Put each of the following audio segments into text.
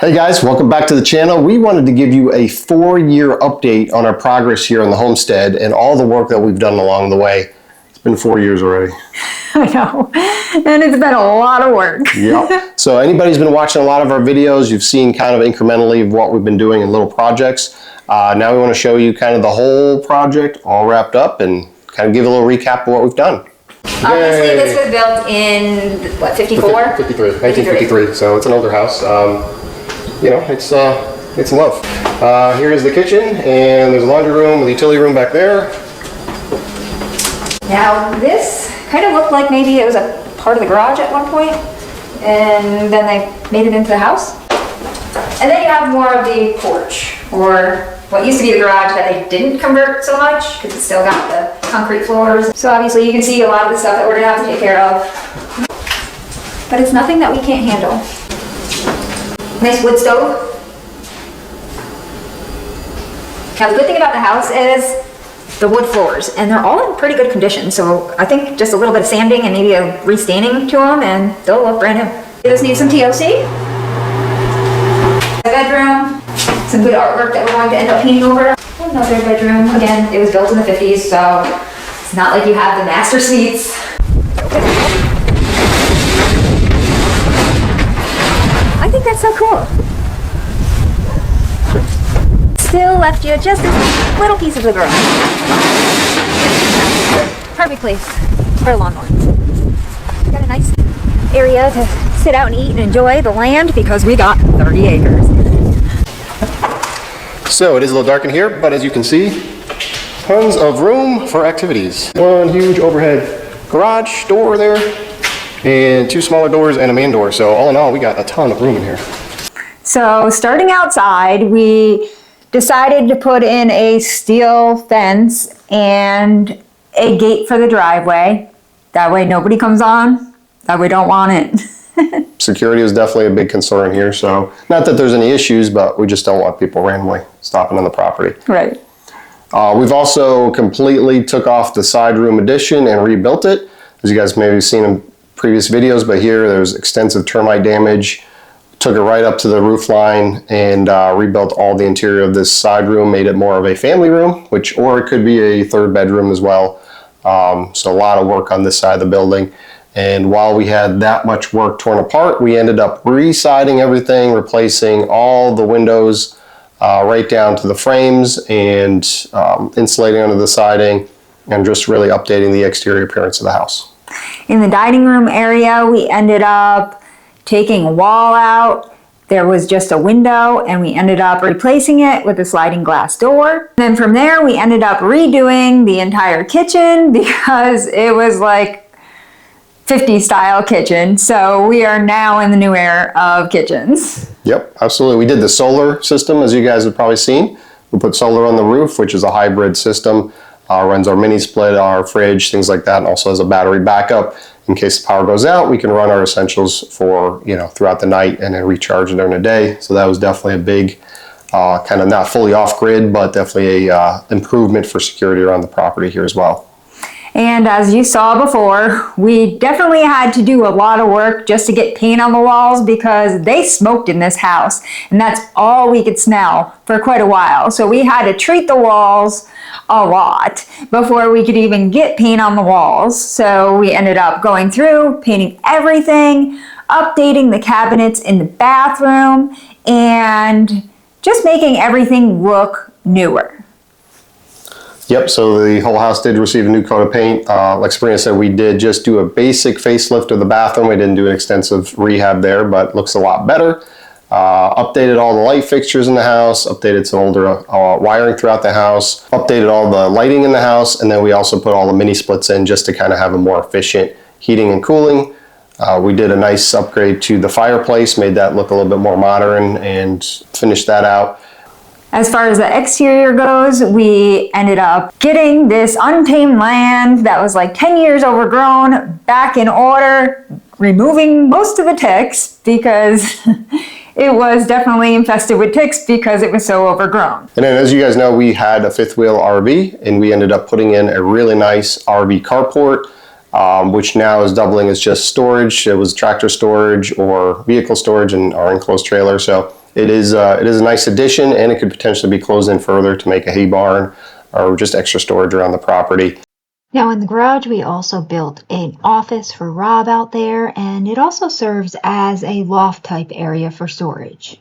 Hey guys, welcome back to the channel. We wanted to give you a 4-year update on our progress here on the homestead and all the work that we've done along the way. It's been 4 years already. I know, and it's been a lot of work. Yep. So anybody who's been watching a lot of our videos, you've seen kind of incrementally of what we've been doing in little projects. Now we want to show you kind of the whole project all wrapped up and kind of give a little recap of what we've done. Obviously, this was built in, what, 54? 53, 1953, so it's an older house. You know, it's love. Here is the kitchen, and there's a laundry room with a utility room back there. Now, this kind of looked like maybe it was a part of the garage at one point, and then they made it into the house. And then you have more of the porch, or what used to be the garage that they didn't convert so much, because it's still got the concrete floors. So obviously you can see a lot of the stuff that we're gonna have to take care of. But it's nothing that we can't handle. Nice wood stove. Now the good thing about the house is the wood floors, and they're all in pretty good condition. So I think just a little bit of sanding and maybe a restaining to them and they'll look brand new. You just need some TLC. A bedroom, some good artwork that we're going to end up painting over. Another bedroom. Again, it was built in the 50s, so it's not like you have the master suites. I think that's so cool. Still left you just this little piece of the garage. Perfect place for a lawnmower. Got a nice area to sit out and eat and enjoy the land because we got 30 acres. So it is a little dark in here, but as you can see, tons of room for activities. One huge overhead garage door there, and 2 smaller doors and a main door. So all in all, we got a ton of room in here. So starting outside, we decided to put in a steel fence and a gate for the driveway. That way nobody comes on, that we don't want it. Security is definitely a big concern here, so not that there's any issues, but we just don't want people randomly stopping on the property. Right. We've also completely took off the side room addition and rebuilt it. As you guys may have seen in previous videos, but here there's extensive termite damage. Took it right up to the roof line and rebuilt all the interior of this side room, made it more of a family room, or it could be a 3rd bedroom as well. So a lot of work on this side of the building. And while we had that much work torn apart, we ended up re-siding everything, replacing all the windows right down to the frames and insulating under the siding and just really updating the exterior appearance of the house. In the dining room area, we ended up taking a wall out. There was just a window and we ended up replacing it with a sliding glass door. Then from there, we ended up redoing the entire kitchen because it was like 50s style kitchen. So we are now in the new era of kitchens. Yep, absolutely. We did the solar system, as you guys have probably seen. We put solar on the roof, which is a hybrid system. Runs our mini split, our fridge, things like that, and also has a battery backup. In case the power goes out, we can run our essentials for, throughout the night and then recharge during the day. So that was definitely a big, kind of not fully off grid, but definitely a improvement for security around the property here as well. And as you saw before, we definitely had to do a lot of work just to get paint on the walls because they smoked in this house, and that's all we could smell for quite a while. So we had to treat the walls a lot before we could even get paint on the walls. So we ended up going through, painting everything, updating the cabinets in the bathroom, and just making everything look newer. Yep, so the whole house did receive a new coat of paint. Like Sabrina said, we did just do a basic facelift of the bathroom. We didn't do an extensive rehab there, but looks a lot better. Updated all the light fixtures in the house, updated some older wiring throughout the house, updated all the lighting in the house, and then we also put all the mini splits in just to kind of have a more efficient heating and cooling. We did a nice upgrade to the fireplace, made that look a little bit more modern, and finished that out. As far as the exterior goes, we ended up getting this untamed land that was like 10 years overgrown back in order, removing most of the ticks because it was definitely infested with ticks because it was so overgrown. And then as you guys know, we had a 5th wheel RV and we ended up putting in a really nice RV carport, which now is doubling as just storage. It was tractor storage or vehicle storage in our enclosed trailer. So it is a nice addition, and it could potentially be closed in further to make a hay barn or just extra storage around the property. Now in the garage, we also built an office for Rob out there, and it also serves as a loft type area for storage.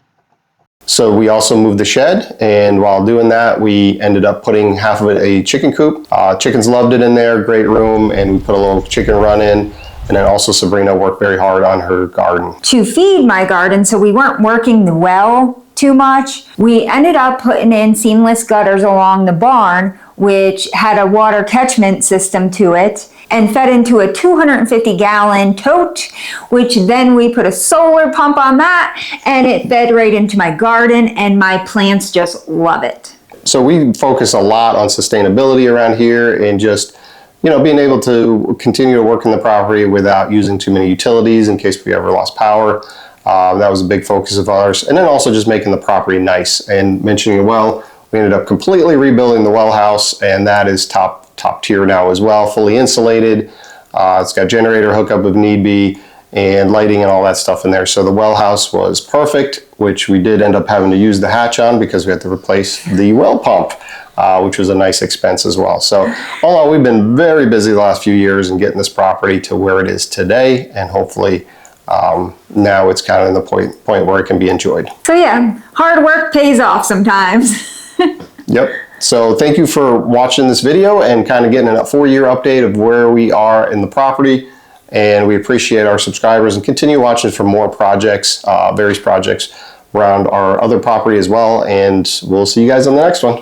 So we also moved the shed, and while doing that, we ended up putting half of it a chicken coop. Chickens loved it in there, great room, and we put a little chicken run in. And then also Sabrina worked very hard on her garden. To feed my garden, so we weren't working the well too much, we ended up putting in seamless gutters along the barn, which had a water catchment system to it, and fed into a 250-gallon tote, which then we put a solar pump on that, and it fed right into my garden, and my plants just love it. So we focus a lot on sustainability around here, and just, you know, being able to continue to work in the property without using too many utilities in case we ever lost power. That was a big focus of ours. And then also just making the property nice. And mentioning a well, we ended up completely rebuilding the well house, and that is top tier now as well, fully insulated. It's got generator hookup if need be, and lighting and all that stuff in there. So the well house was perfect, which we did end up having to use the hatch on because we had to replace the well pump, which was a nice expense as well. So all in all, we've been very busy the last few years in getting this property to where it is today, and hopefully now it's kind of in the point where it can be enjoyed. So yeah, hard work pays off sometimes. Yep. So thank you for watching this video and kind of getting a 4-year update of where we are in the property. And we appreciate our subscribers, and continue watching for more projects, various projects around our other property as well. And we'll see you guys on the next one.